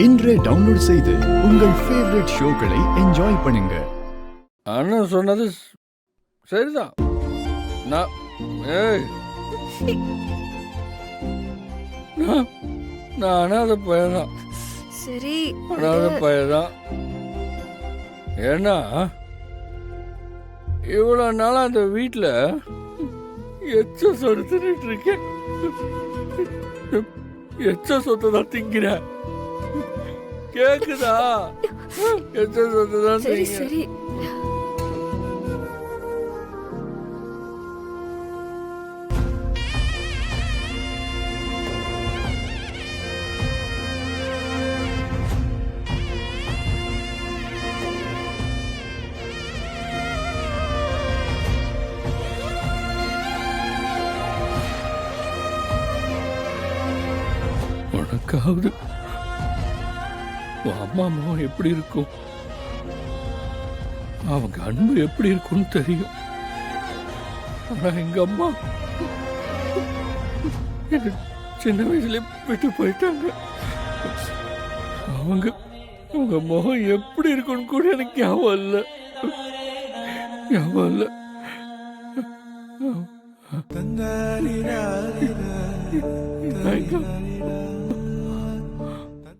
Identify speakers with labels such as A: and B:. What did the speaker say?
A: இன்றே டவுன்லோட் செய்து உங்கள் ஃபேவரட் ஷோக்களை என்ஜாய் பண்ணுங்க.
B: அண்ணன் சொன்னது சரிதான். நான் ஏய் நான் நான் அனாதை பையன்தான்.
C: சரி
B: அனாதை பையன்தான். ஏன்னா இவ்வளோ நாளாக அந்த வீட்டில் எச்ச சொத்து தின்னுட்டு இருக்கேன். எச்ச சொத்தை தான் திங்கிறேன். கேக்குதா? எச்ச சொத்தை தான்
C: சரி
B: திங்கிறேன்.
C: சரி
B: உனக்காவது உன் அம்மா அம்மாவும் எப்படி இருக்கும், அவங்க அன்பு எப்படி இருக்கும்னு தெரியும். ஆனா எங்க அம்மா என்ன சின்ன வயசுல விட்டு போயிட்டாங்க. அவங்க முகம் எப்படி இருக்குன்னு கூட எனக்கு ஞாபகம் இல்லை. ஞாபகம் இல்லை. நான்